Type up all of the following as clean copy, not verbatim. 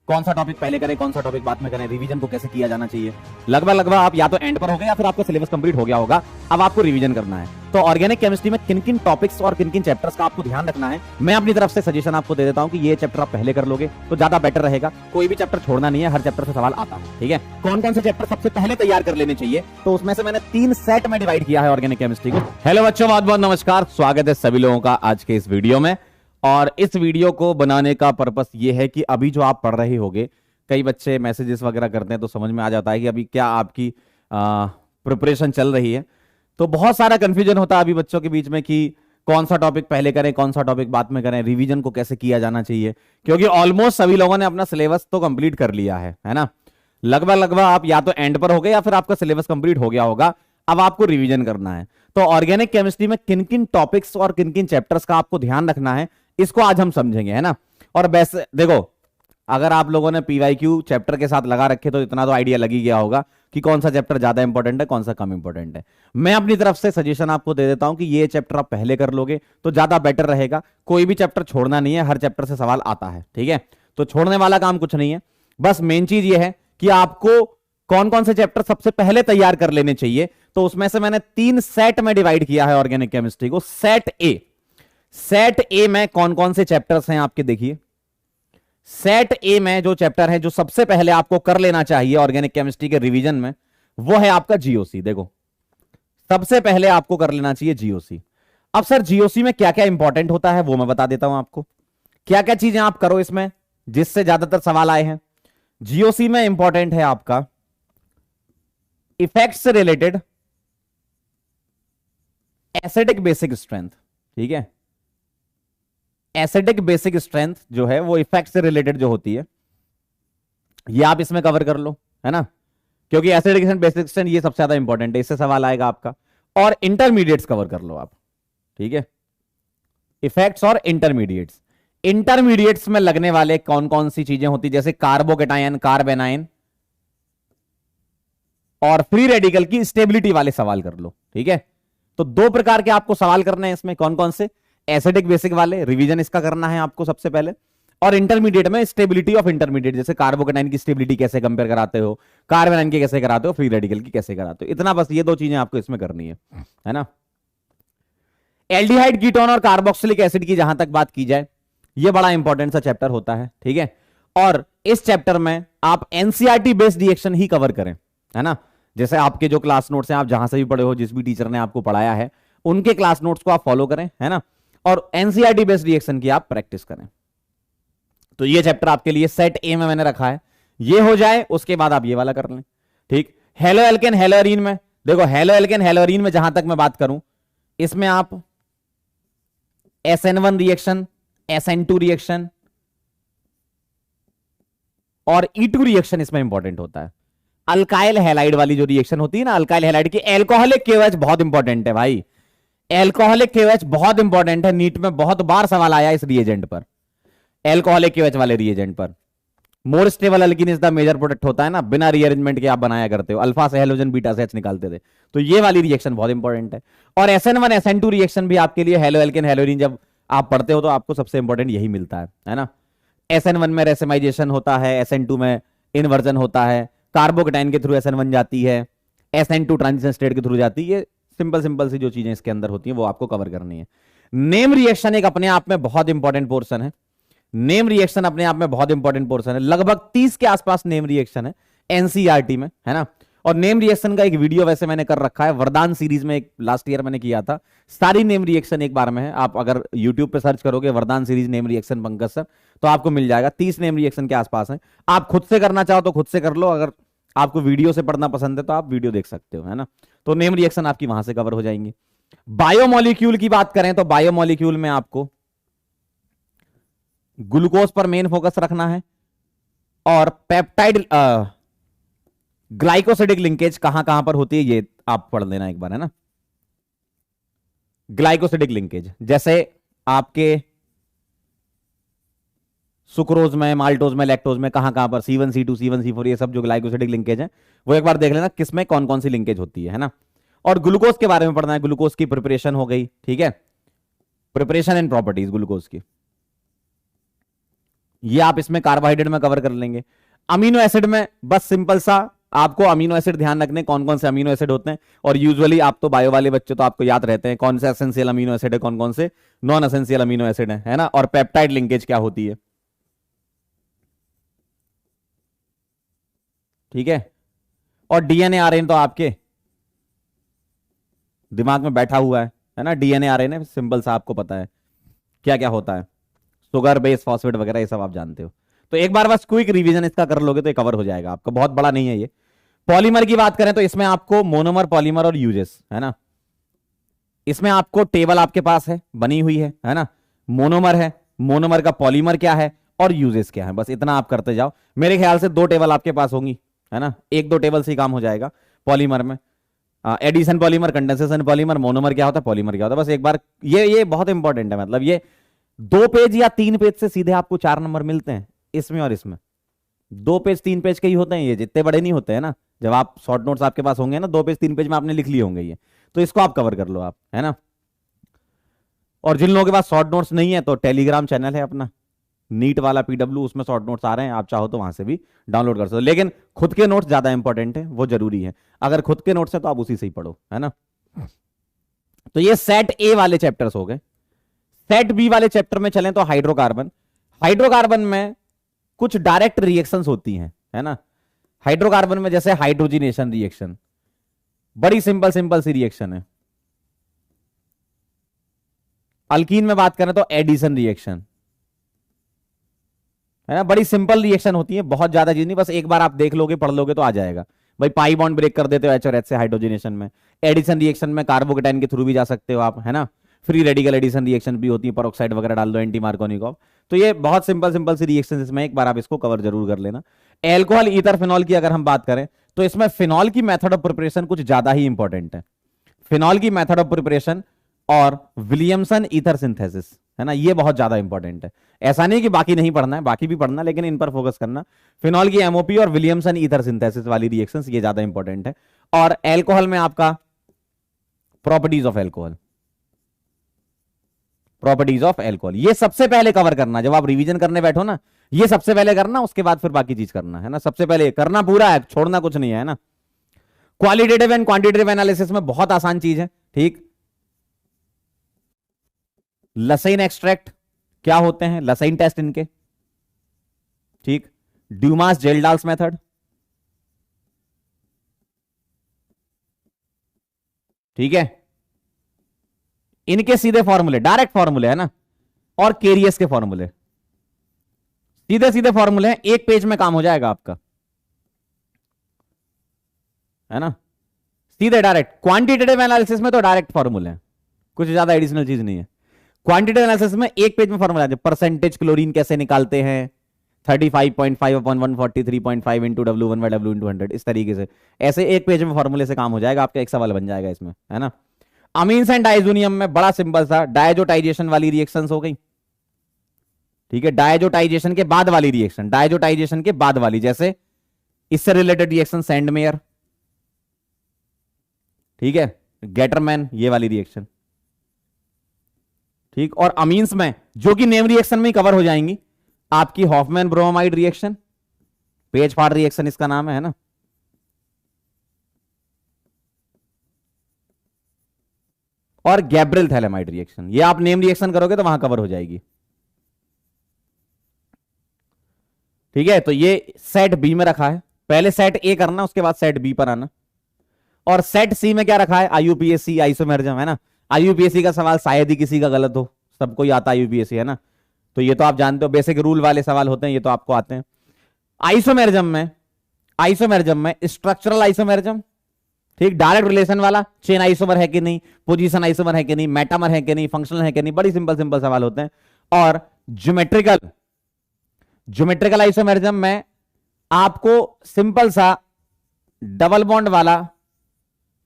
कौन सा टॉपिक पहले करें, कौन सा टॉपिक बाद में करें, रिवीजन को कैसे किया जाना चाहिए। लगभग आप या तो एंड पर हो गए या फिर आपका सिलेबस कंप्लीट हो गया होगा, अब आपको रिवीजन करना है। तो ऑर्गेनिक केमिस्ट्री में किन किन टॉपिक्स और किन किन चैप्टर्स का आपको ध्यान रखना है, मैं अपनी तरफ से सजेशन आपको दे देता हूं कि ये चैप्टर आप पहले कर लोगे तो ज्यादा बेटर रहेगा। कोई भी चैप्टर छोड़ना नहीं है, हर चैप्टर से सवाल आता है। ठीक है, कौन कौन से चैप्टर सबसे पहले तैयार कर लेने चाहिए, तो उसमें से मैंने 3 सेट में डिवाइड किया है ऑर्गेनिक केमिस्ट्री को। हेलो बच्चों, बहुत बहुत नमस्कार, स्वागत है सभी लोगों का आज के इस वीडियो में। और इस वीडियो को बनाने का पर्पस ये है कि अभी जो आप पढ़ रहे होगे, कई बच्चे मैसेजेस वगैरह करते हैं तो समझ में आ जाता है कि अभी क्या आपकी प्रिपरेशन चल रही है। तो बहुत सारा कंफ्यूजन होता है अभी बच्चों के बीच में कि कौन सा टॉपिक पहले करें, कौन सा टॉपिक बाद में करें, रिवीजन को कैसे किया जाना चाहिए, क्योंकि ऑलमोस्ट सभी लोगों ने अपना सिलेबस तो कंप्लीट कर लिया है ना। लगभग आप या तो एंड पर हो गए या फिर आपका सिलेबस कंप्लीट हो गया होगा, अब आपको रिवीजन करना है। तो ऑर्गेनिक केमिस्ट्री में किन किन टॉपिक्स और किन किन चैप्टर्स का आपको ध्यान रखना है, इसको आज हम समझेंगे, है ना। और वैसे देखो, अगर आप लोगों ने पीवाईक्यू चैप्टर के साथ लगा रखे तो इतना तो आइडिया लग ही गया होगा कि कौन सा चैप्टर ज्यादा इंपॉर्टेंट है, कौन सा कम इंपॉर्टेंट है। मैं अपनी तरफ से सजेशन आपको दे देता हूं कि ये चैप्टर आप पहले कर लोगे तो ज्यादा बेटर रहेगा। कोई भी चैप्टर छोड़ना नहीं है, हर चैप्टर से सवाल आता है। ठीक है, तो छोड़ने वाला काम कुछ नहीं है, बस मेन चीज ये है कि आपको कौन कौन से चैप्टर सबसे पहले तैयार कर लेने चाहिए। तो उसमें से मैंने 3 सेट में डिवाइड किया है ऑर्गेनिक केमिस्ट्री को। सेट ए में कौन कौन से चैप्टर्स हैं आपके, देखिए। सेट ए में जो चैप्टर है जो सबसे पहले आपको कर लेना चाहिए ऑर्गेनिक केमिस्ट्री के रिवीजन में, वो है आपका जीओसी। देखो, सबसे पहले आपको कर लेना चाहिए जीओसी। अब सर जीओसी में क्या क्या इंपॉर्टेंट होता है वो मैं बता देता हूं आपको, क्या क्या चीजें आप करो इसमें जिससे ज्यादातर सवाल आए हैं। जीओसी में इंपॉर्टेंट है आपका इफेक्ट से रिलेटेड एसिडिक बेसिक स्ट्रेंथ। ठीक है, एसिडिक बेसिक स्ट्रेंथ जो है वो इफेक्ट से रिलेटेड जो होती है, ये आप इसमें कवर कर लो, है ना, क्योंकि एसिडिक बेसिक स्ट्रेंथ ये सबसे ज्यादा इंपॉर्टेंट है, इससे सवाल आएगा आपका। और इंटरमीडिएट्स कवर कर लो आप। ठीक है, इफेक्ट्स और इंटरमीडिएट्स। इंटरमीडिएट्स में लगने वाले कौन कौन सी चीजें होती, जैसे कार्बोकेटायन, कार्बेनाइन और फ्री रेडिकल की स्टेबिलिटी वाले सवाल कर लो। ठीक है, तो 2 प्रकार के आपको सवाल करने हैं इसमें। कौन कौन से? एसिडिक बेसिक वाले, रिवीजन इसका करना है आपको सबसे पहले। और इंटरमीडिएट में स्टेबिलिटी ऑफ इंटरमीडिएट, जैसे कार्बोकेटाइन की स्टेबिलिटी कैसे कंपेयर कराते हो, कार्बेनाइन की कैसे कराते हो, फ्री रेडिकल की कैसे कराते हो। इतना बस, ये 2 चीजें आपको इसमें करनी है ना। एल्डिहाइड कीटोन और कार्बोक्सिलिक एसिड की जहां तक बात की जाए, ये बड़ा इंपॉर्टेंट सा चैप्टर होता है। ठीक है, और इस चैप्टर में आप एनसीईआरटी बेस्ड रिएक्शन ही कवर करें, है ना। जैसे आपके जो क्लास नोट्स हैं, आप जहां से भी पढ़े हो, जिस भी टीचर ने आपको पढ़ाया है, उनके क्लास नोट्स को आप फॉलो करें, है ना, और एनसीईआरटी बेस्ड रिएक्शन की आप प्रैक्टिस करें। तो ये चैप्टर आपके लिए सेट ए में मैंने रखा है। ये हो जाए उसके बाद आप ये वाला कर लें। ठीक, हेलो एल्केन हेलोरीन में देखो, हेलो एल्केन हेलोरीन में जहां तक मैं बात करूं, इसमें आप SN1 रिएक्शन, SN2 रिएक्शन और E2 रिएक्शन इसमें इंपॉर्टेंट होता है। अल्काइल हैलाइड वाली जो रिएक्शन होती है ना, अल्काइल हैलाइड की, एल्कोहलिक केओएच बहुत इंपॉर्टेंट है भाई। एल्कोहलिक केओएच बहुत इंपॉर्टेंट है, नीट में बहुत बार सवाल आया इस रिएजेंट पर, एल्कोहलिक केओएच वाले रिएजेंट पर। More stable alkene is the major product होता है ना, बिना रीअरेंजमेंट के आप बनाया करते हो, अल्फा से हेलोजन बीटा से H निकालते थे, तो ये वाली रिएक्शन बहुत इंपॉर्टेंट है। और SN1 SN2 रिएक्शन भी आपके लिए, हेलो एल्केन हेलोरीन जब आप पढ़ते हो तो आपको सबसे इंपॉर्टेंट यही मिलता है ना। SN1 में रेसिमाइजेशन होता है, SN2 में इनवर्जन होता है, कार्बोकेटाइन के थ्रू SN1 जाती है, SN2 ट्रांजिशन स्टेट के थ्रू जाती है। सिंपल सी जो चीजें इसके अंदर होती हैं वो आपको कवर करनी है। नेम रिएक्शन एक अपने आप में बहुत इंपॉर्टेंट पोर्शन है। नेम रिएक्शन अपने आप में बहुत इंपॉर्टेंट पोर्शन है, लगभग 30 के आसपास नेम रिएक्शन है एनसीईआरटी में, है ना। और नेम रिएक्शन का एक वीडियो वैसे मैंने कर रखा है, वरदान सीरीज में एक लास्ट ईयर मैंने किया था। सारी नेम रिएक्शन एक बार में है, आप अगर यूट्यूब पे सर्च करोगे वरदान series name reaction Pankaj sir, तो आपको मिल जाएगा। 30 नेम रिएक्शन के आसपास है। आप खुद से करना चाहो तो खुद से कर लो, अगर आपको वीडियो से पढ़ना पसंद है तो आप वीडियो देख सकते हो, है ना। तो नेम रिएक्शन आपकी वहां से कवर हो जाएंगी। बायोमोलिक्यूल की बात करें तो बायोमोलिक्यूल में आपको ग्लूकोज पर मेन फोकस रखना है, और पेप्टाइड ग्लाइकोसिडिक लिंकेज कहां कहां पर होती है ये आप पढ़ लेना एक बार, है ना। ग्लाइकोसिडिक लिंकेज जैसे आपके सुक्रोज में, माल्टोज में, लैक्टोज में कहां कहां पर C1 C2 C1 C4 ये सब जो ग्लाइकोसिडिक लिंकेज है वो एक बार देख लेना किसमें कौन कौन सी लिंकेज होती है ना। और ग्लूकोज के बारे में पढ़ना है, ग्लूकोज की प्रिपरेशन हो गई। ठीक है, प्रिपरेशन एंड प्रॉपर्टीज ग्लूकोज की। ये आप इसमें कार्बोहाइड्रेट में कवर कर लेंगे। अमीनो एसिड में बस सिंपल सा आपको अमीनो एसिड ध्यान रखने कौन कौन से अमीनो एसिड होते हैं, और यूजुअली आप तो बायो वाले बच्चे तो आपको याद रहते हैं कौन से एसेंशियल अमीनो एसिड है, कौन कौन से नॉन एसेंशियल अमीनो एसिड है ना, और पेप्टाइड लिंकेज क्या होती है। ठीक है, और डीएनए आरएनए तो आपके दिमाग में बैठा हुआ है ना, डीएनए आरएनए सिंपल सा आपको पता है क्या क्या होता है, शुगर बेस फॉस्फेट वगैरह ये सब आप जानते हो। तो एक बार बस क्विक रिवीजन इसका कर लोगे तो ये कवर हो जाएगा आपका, बहुत बड़ा नहीं है ये। पॉलीमर की बात करें तो इसमें आपको मोनोमर, पॉलीमर और यूजेस है ना, इसमें आपको टेबल आपके पास है बनी हुई है ना, मोनोमर है, मोनोमर का पॉलीमर क्या है और यूजेस क्या है, बस इतना आप करते जाओ। मेरे ख्याल से 2 टेबल आपके पास होंगी है ना, 1-2 टेबल से ही काम हो जाएगा पॉलीमर में। Addition polymer, condensation polymer, monomer क्या होता है, पॉलीमर क्या होता है, बस एक बार ये बहुत इंपॉर्टेंट है। मतलब ये 2 पेज या 3 पेज से सीधे आपको 4 नंबर मिलते हैं इसमें और इसमें। 2 पेज 3 पेज के ही होते हैं ये, जितने बड़े नहीं होते हैं ना। जब आप शॉर्ट नोट्स आपके पास होंगे ना 2 पेज 3 पेज में आपने लिख लिए होंगे ये, तो इसको आप कवर कर लो आप है ना। और जिन लोगों के पास शॉर्ट नोट्स नहीं है तो टेलीग्राम चैनल है अपना नीट वाला पीडब्ल्यू, उसमें शॉर्ट नोट्स आ रहे हैं, आप चाहो तो वहां से भी डाउनलोड कर सकते हो। लेकिन खुद के नोट्स ज्यादा इंपॉर्टेंट है, वो जरूरी है। अगर खुद के नोट्स है तो आप उसी से ही पढ़ो है ना। तो ये सेट ए वाले चैप्टर्स हो गए। सेट बी वाले चैप्टर में चलें तो हाइड्रोकार्बन। हाइड्रोकार्बन में कुछ डायरेक्ट रिएक्शंस होती हैं है ना। हाइड्रोकार्बन में जैसे हाइड्रोजिनेशन रिएक्शन, बड़ी सिंपल सिंपल सी रिएक्शन है। अल्कीन में बात करें तो एडिशन रिएक्शन है ना, बड़ी सिंपल रिएक्शन होती है, बहुत ज्यादा चीज नहीं, बस एक बार आप देख लोगे पढ़ लोगे तो आ जाएगा। भाई पाई बॉन्ड ब्रेक कर देते हो एच और एच से हाइड्रोजनेशन में। एडिशन रिएक्शन में कार्बोकेटाइन के थ्रू भी जा सकते हो आप है ना। फ्री रेडिकल एडिशन रिएक्शन भी होती है, पेरोक्साइड वगैरह डाल दो, एंटी मार्कोनिकॉफ। तो ये बहुत सिंपल सिंपल सी रिएक्शन, इसमें एक बार आप इसको कवर जरूर कर लेना। एल्कोहल ईथर फिनॉल की अगर हम बात करें तो इसमें फिनॉल की मेथड ऑफ प्रिपरेशन कुछ ज्यादा ही इंपॉर्टेंट है। फिनॉल की मेथड ऑफ प्रिपरेशन और विलियमसन ईथर सिंथेसिस है ना, ये बहुत ज्यादा इंपॉर्टेंट है। ऐसा नहीं कि बाकी नहीं पढ़ना है, बाकी भी पढ़ना, लेकिन इन पर फोकस करना। फिनॉल की एमओपी और विलियमसन ईथर सिंथेसिस वाली रिएक्शंस ये ज्यादा इंपॉर्टेंट है। और एल्कोहल में आपका properties of alcohol, properties of alcohol ये सबसे पहले कवर करना। जब आप रिवीजन करने बैठो ना, ये सबसे पहले करना, उसके बाद फिर बाकी चीज करना है ना। सबसे पहले करना पूरा है, छोड़ना कुछ नहीं है ना। क्वालिटेटिव एंड क्वांटिटेटिव एनालिसिस में बहुत आसान चीज है। ठीक, लसाइन एक्सट्रैक्ट क्या होते हैं, लसाइन टेस्ट इनके। ठीक, ड्यूमास जेल्डाल्स मेथड। ठीक है, इनके सीधे फॉर्मूले, डायरेक्ट फॉर्मूले है ना, और केरियस के फॉर्मूले, सीधे सीधे फॉर्मूले हैं, एक पेज में काम हो जाएगा आपका है ना, सीधे डायरेक्ट। क्वांटिटेटिव एनालिसिस में तो डायरेक्ट फॉर्मूले हैं, कुछ ज्यादा एडिशनल चीज नहीं है। क्वांटिटेटिव एनालिसिस में एक पेज में फॉर्मूला है, परसेंटेज क्लोरीन कैसे निकालते हैं, 35.5 upon 143.5 into W1 by W into 100, इस तरीके से। ऐसे एक पेज में फॉर्मूले से काम हो जाएगा आपका, एक सवाल बन जाएगा इसमें है ना। अमीन्स एंड डाइजोनियम में बड़ा सिंपल सा डायजोटाइजेशन वाली रिएक्शंस हो गई। ठीक है, डायजोटाइजेशन के बाद वाली रिएक्शन, डायजोटाइजेशन के बाद वाली, जैसे इससे रिलेटेड रिएक्शन सैंडमेयर, ठीक है, गेटरमैन, ये वाली रिएक्शन। ठीक, और अमीन्स में जो कि नेम रिएक्शन में ही कवर हो जाएंगी आपकी, हॉफमैन ब्रोमाइड रिएक्शन, पेज फाड़ रिएक्शन इसका नाम है ना। और गैब्रियल थैलेमाइड रिएक्शन, ये आप नेम रिएक्शन करोगे तो वहां कवर हो जाएगी। ठीक है, तो ये सेट बी में रखा है, पहले सेट ए करना, उसके बाद सेट बी पर आना। और सेट सी में क्या रखा है, आईयूपीएसी आइसोमेरिज्म है ना। आईयूपीएसी का सवाल शायद ही किसी का गलत हो, सबको ही आता है आईयूपीएसी है ना, तो ये तो आप जानते हो, बेसिक रूल वाले सवाल होते हैं, ये तो आपको आते हैं। आइसोमेरिज्म में स्ट्रक्चरल आइसोमेरिज्म, ठीक, डायरेक्ट रिलेशन वाला, चेन आइसोमर है कि नहीं, पोजीशन आइसोमर है कि नहीं, मेटामर है कि नहीं, फंक्शनल है कि नहीं, बड़ी सिंपल सिंपल सवाल होते हैं। और ज्योमेट्रिकल आइसोमेरिज्म में आपको सिंपल सा डबल बॉन्ड वाला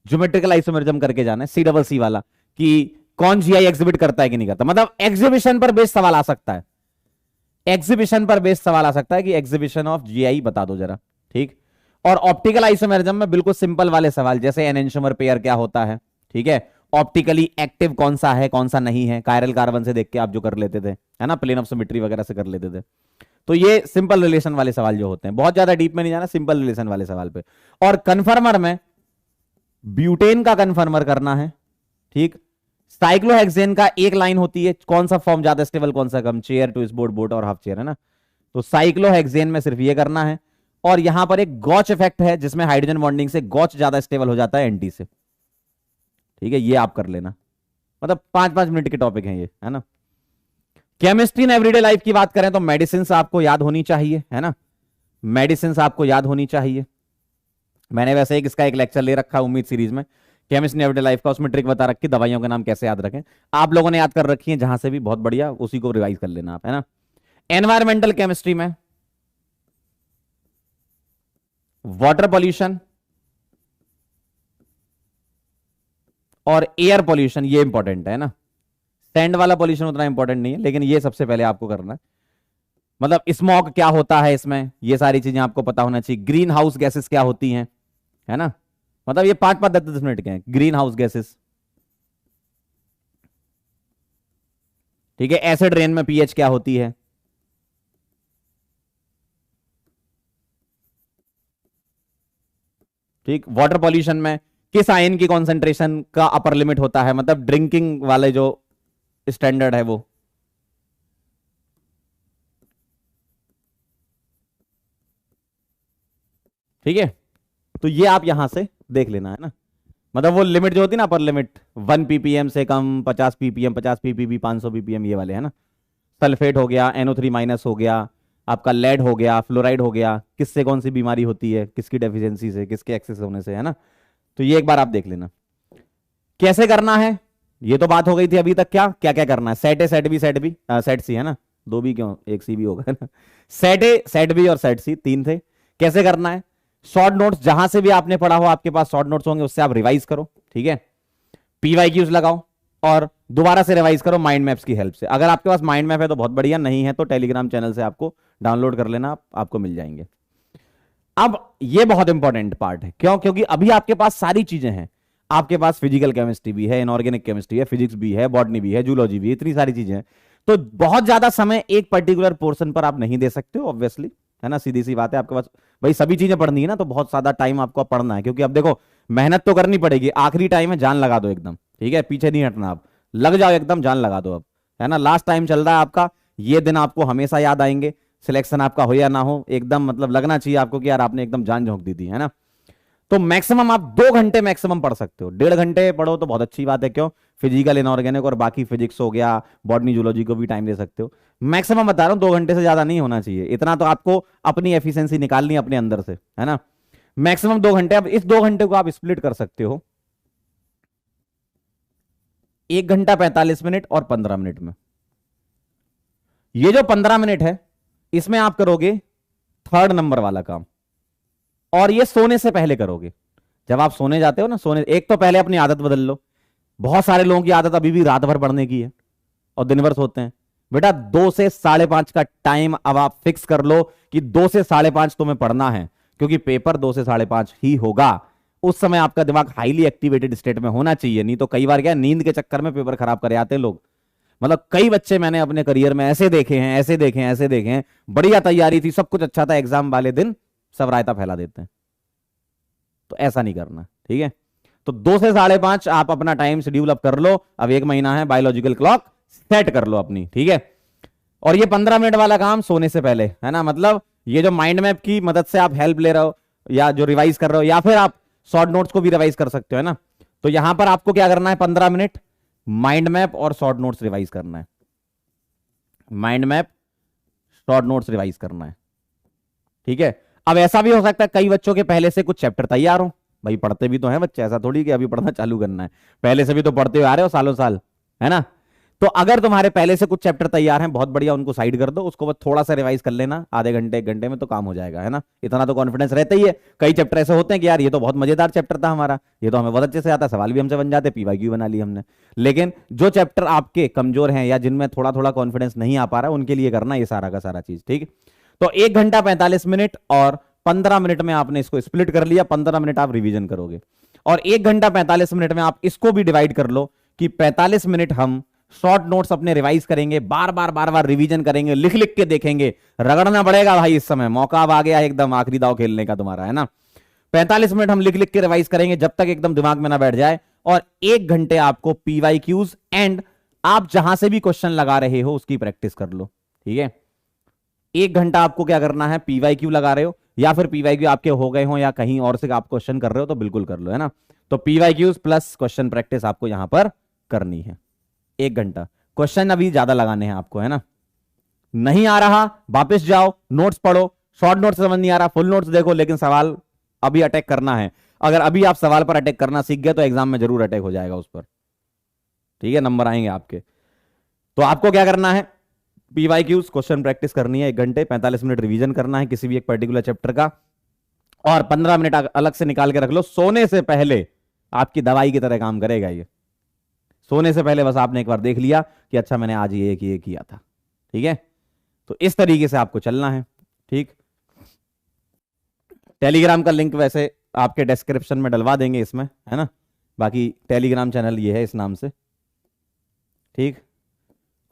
ज्योमेट्रिकल आइसोमेरिज्म करके जाना है, C वाला, कि कौन जीआई एग्जिबिट करता है कि नहीं करता। मतलब एग्जीबिशन पर बेस्ड सवाल आ सकता है, एग्जीबिशन पर बेस्ड सवाल आ सकता है कि एग्जीबिशन ऑफ जीआई बता दो जरा। ठीक, और ऑप्टिकल आइसोमेरिज्म में बिल्कुल सिंपल वाले सवाल, जैसे एनेंशियोमर पेयर क्या होता है, ठीक है, ऑप्टिकली एक्टिव कौन सा है कौन सा नहीं है, कायरल कार्बन से देख के आप जो कर लेते थे है ना, प्लेन ऑफ सिमेट्री वगैरह से कर लेते थे। तो ये सिंपल रिलेशन वाले सवाल जो होते हैं, बहुत ज्यादा डीप में नहीं जाना, सिंपल रिलेशन वाले सवाल पे। और कन्फर्मर में ब्यूटेन का कन्फर्मर करना है, ठीक। साइक्लोहेक्सेन का एक लाइन होती है, कौन सा फॉर्म ज्यादा स्टेबल कौन सा कम, चेयर, ट्विस्ट बोट, बोट और हाफ चेयर, है ना। तो साइक्लोहेक्सेन में सिर्फ ये करना है। और यहां पर एक गॉच इफेक्ट है जिसमें हाइड्रोजन बॉन्डिंग से गॉच ज्यादा स्टेबल हो जाता है एंटी से, ठीक है, ये आप कर लेना। मतलब 5-5 मिनट के टॉपिक हैं ये, है ना। केमिस्ट्री इन एवरीडे लाइफ की बात करें तो मेडिसिन आपको याद होनी चाहिए, है ना। मेडिसिन आपको याद होनी चाहिए। मैंने वैसे इसका एक लेक्चर ले रखा उम्मीद सीरीज में, केमिस्ट्री इन एवरीडे लाइफ का, उसमें ट्रिक बता रखी दवाइयों के नाम कैसे याद रखें। आप लोगों ने याद कर रखी है जहां से भी, बहुत बढ़िया, उसी को रिवाइज कर लेना आप, है ना। एनवायरमेंटल केमिस्ट्री में वाटर पॉल्यूशन और एयर पॉल्यूशन, ये इंपॉर्टेंट है ना। सैंड वाला पॉल्यूशन उतना इंपॉर्टेंट नहीं है, लेकिन ये सबसे पहले आपको करना है। मतलब स्मॉग क्या होता है इसमें, ये सारी चीजें आपको पता होना चाहिए। ग्रीन हाउस गैसेस क्या होती हैं, है ना। मतलब ये 5-5, 10-10 मिनट के हैं, ग्रीन हाउस गैसेस, ठीक है। एसिड रेन में पीएच क्या होती है, ठीक। वाटर पॉल्यूशन में किस आयन की कॉन्सेंट्रेशन का अपर लिमिट होता है, मतलब ड्रिंकिंग वाले जो स्टैंडर्ड है वो, ठीक है। तो ये आप यहां से देख लेना, है ना। मतलब वो लिमिट जो होती है ना, अपर लिमिट 1 ppm से कम, 50 ppm, 50 ppb, 500 ppm, ये वाले, है ना। सल्फेट हो गया, NO3- हो गया, आपका लेड हो गया, फ्लोराइड हो गया, किससे कौन सी बीमारी होती है, किसकी डेफिशिएंसी से, किसके एक्सेस होने से, है ना। तो ये एक बार आप देख लेना कैसे करना है। ये तो बात हो गई थी अभी तक, क्या क्या क्या करना है। Set A, set B, set B, set C, है ना। 2 बी क्यों, 1 सी भी होगा, है ना। सेट ए, सेट बी और सेट सी, 3 थे। कैसे करना है, शॉर्ट नोट्स जहां से भी आपने पढ़ा हो, आपके पास शॉर्ट नोट्स होंगे, उससे आप रिवाइज करो, ठीक है। PYQs लगाओ और दोबारा से रिवाइज करो माइंड मैप्स की हेल्प से। अगर आपके पास माइंड मैप है तो बहुत बढ़िया, नहीं है तो टेलीग्राम चैनल से आपको डाउनलोड कर लेना, आपको मिल जाएंगे। अब ये बहुत इंपॉर्टेंट पार्ट है, क्यों, क्योंकि अभी आपके पास सारी चीजें हैं। आपके पास फिजिकल केमिस्ट्री भी है, इनऑर्गेनिक केमिस्ट्री है, फिजिक्स भी है, बॉटनी भी है, जूलॉजी भी है, इतनी सारी चीजें हैं। तो बहुत ज्यादा समय एक पर्टिकुलर पोर्शन पर आप नहीं दे सकते हो, ऑब्वियसली, है ना। सीधी सी बात है, आपके पास भाई सभी चीजें पढ़नी है ना, तो बहुत ज्यादा टाइम आपको पढ़ना है। क्योंकि अब देखो, मेहनत तो करनी पड़ेगी, आखिरी टाइम है, जान लगा दो एकदम, ठीक है, पीछे नहीं हटना, आप लग जाओ एकदम, जान लगा दो अब, है ना। लास्ट टाइम चल रहा है आपका, ये दिन आपको हमेशा याद आएंगे, सिलेक्शन आपका हो या ना हो, एकदम मतलब लगना चाहिए आपको कि यार आपने एकदम जान झोंक दी थी, है ना। तो मैक्सिमम आप 2 घंटे मैक्सिमम पढ़ सकते हो, 1.5 घंटे पढ़ो तो बहुत अच्छी बात है। क्यों, फिजिकल, इनऑर्गेनिक और बाकी फिजिक्स हो गया, बॉटनी, जूलॉजी को भी टाइम दे सकते हो। मैक्सिमम बता रहा हूं, 2 घंटे से ज्यादा नहीं होना चाहिए, इतना तो आपको अपनी एफिशिएंसी निकालनी है अपने अंदर से, है ना। मैक्सिमम 2 घंटे। अब इस 2 घंटे को आप स्प्लिट कर सकते हो 1 घंटा 45 मिनट और 15 मिनट में। ये जो 15 मिनट है, इसमें आप करोगे 3rd नंबर वाला काम, और ये सोने से पहले करोगे। जब आप सोने जाते हो ना, सोने एक तो पहले अपनी आदत बदल लो। बहुत सारे लोगों की आदत अभी भी रात भर पढ़ने की है और दिन भर सोते हैं। बेटा 2 से 5:30 का टाइम अब आप फिक्स कर लो कि 2 से 5:30 तुम्हें पढ़ना है, क्योंकि पेपर 2 से 5:30 ही होगा। उस समय आपका दिमाग हाईली एक्टिवेटेड स्टेट में होना चाहिए, नहीं तो कई बार क्या, नींद के चक्कर में पेपर खराब कर आते हैं लोग। मतलब कई बच्चे मैंने अपने करियर में ऐसे देखे हैं, ऐसे देखे हैं, ऐसे देखे हैं, बढ़िया तैयारी थी, सब कुछ अच्छा था, एग्जाम वाले दिन सब रायता फैला देते हैं। तो ऐसा नहीं करना, ठीक है। तो 2 से 5:30 आप अपना टाइम शेड्यूल अप कर लो। अब 1 महीना है, बायोलॉजिकल क्लॉक सेट कर लो अपनी, ठीक है। और ये 15 मिनट वाला काम सोने से पहले, है ना। मतलब ये जो माइंड मैप की मदद से आप हेल्प ले रहे हो, या जो रिवाइज कर रहे हो, या फिर आप शॉर्ट नोट्स को भी रिवाइज कर सकते हो, है ना। तो यहां पर आपको क्या करना है, 15 मिनट माइंड मैप और शॉर्ट नोट्स रिवाइज करना है। Mind map, short notes revise करना है, ठीक है। अब ऐसा भी हो सकता है कई बच्चों के पहले से कुछ चैप्टर तैयार हो, भाई पढ़ते भी तो हैं बच्चे, ऐसा थोड़ी कि अभी पढ़ना चालू करना है, पहले से भी तो पढ़ते हुए आ रहे हो सालों साल, है ना। तो अगर तुम्हारे पहले से कुछ चैप्टर तैयार हैं, बहुत बढ़िया, उनको साइड कर दो, उसको बस थोड़ा सा रिवाइज कर लेना, आधे घंटे 1 घंटे में तो काम हो जाएगा, है ना। इतना तो कॉन्फिडेंस रहता ही है। कई चैप्टर ऐसे होते हैं कि यार ये तो बहुत मजेदार चैप्टर था हमारा, ये तो हमें बहुत अच्छे से आता है, सवाल भी हमसे बन जाते, PYQ बना ली हमने। लेकिन जो चैप्टर आपके कमजोर हैं या जिनमें थोड़ा थोड़ा कॉन्फिडेंस नहीं आ पा रहा है, उनके लिए करना ये सारा का सारा चीज, ठीक। तो 1 घंटा 45 मिनट और 15 मिनट में आपने इसको स्प्लिट कर लिया, 15 मिनट आप रिवीजन करोगे। और 1 घंटा 45 मिनट में आप इसको भी डिवाइड कर लो कि 45 मिनट हम शॉर्ट नोट्स अपने रिवाइज करेंगे, बार बार रिवीजन करेंगे, लिख लिख के देखेंगे। रगड़ना पड़ेगा भाई, इस समय मौका अब आ गया है एकदम आखिरी दाव खेलने का तुम्हारा, है ना। 45 मिनट हम लिख लिख के रिवाइज करेंगे जब तक एकदम दिमाग में ना बैठ जाए। और 1 घंटे आपको पीवाईक्यूज एंड आप जहां से भी क्वेश्चन लगा रहे हो उसकी प्रैक्टिस कर लो, ठीक है। 1 घंटा आपको क्या करना है, पीवाईक्यू लगा रहे हो या फिर पीवाईक्यू आपके हो गए हो या कहीं और से आप क्वेश्चन कर रहे हो तो बिल्कुल कर लो, है ना। तो पीवाईक्यूज प्लस क्वेश्चन प्रैक्टिस आपको यहां पर करनी है। 1 घंटा क्वेश्चन अभी ज्यादा लगाने हैं आपको, है ना। नहीं आ रहा वापस जाओ, नोट्स पढ़ो, शॉर्ट नोट्स समझ नहीं आ रहा फुल नोट्स देखो, लेकिन सवाल अभी अटैक करना है। अगर अभी आप सवाल पर अटैक करना सीख गए तो एग्जाम में जरूर अटैक हो जाएगा उस पर, ठीक है, नंबर आएंगे आपके। तो आपको क्या करना है, पीवाईक्यूज क्वेश्चन प्रैक्टिस करनी है 1 घंटे, 45 मिनट रिवीजन करना है किसी भी एक पर्टिकुलर चैप्टर का, और 15 मिनट अलग से निकाल के रख लो। सोने से पहले आपकी दवाई की तरह काम करेगा ये। सोने से पहले बस आपने एक बार देख लिया कि अच्छा मैंने आज ये किया था, ठीक है। तो इस तरीके से आपको चलना है, ठीक। टेलीग्राम का लिंक वैसे आपके डिस्क्रिप्शन में डलवा देंगे इसमें, है ना। बाकी टेलीग्राम चैनल ये है इस नाम से, ठीक।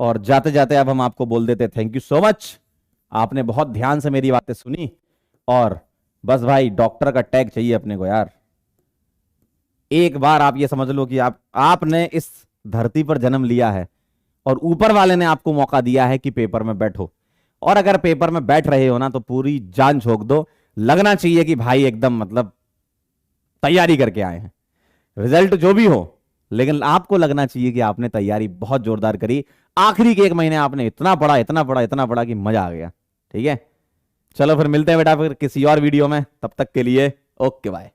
और जाते जाते अब हम आपको बोल देते थैंक यू सो मच, आपने बहुत ध्यान से मेरी बातें सुनी। और बस भाई डॉक्टर का टैग चाहिए अपने को यार। एक बार आप ये समझ लो कि आपने इस धरती पर जन्म लिया है और ऊपर वाले ने आपको मौका दिया है कि पेपर में बैठो, और अगर पेपर में बैठ रहे हो ना तो पूरी जान झोंक दो। लगना चाहिए कि भाई एकदम मतलब तैयारी करके आए हैं, रिजल्ट जो भी हो, लेकिन आपको लगना चाहिए कि आपने तैयारी बहुत जोरदार करी। आखिरी के 1 महीने आपने इतना पढ़ा इतना पढ़ा इतना पढ़ा कि मजा आ गया, ठीक है। चलो फिर मिलते हैं बेटा फिर किसी और वीडियो में, तब तक के लिए ओके बाय।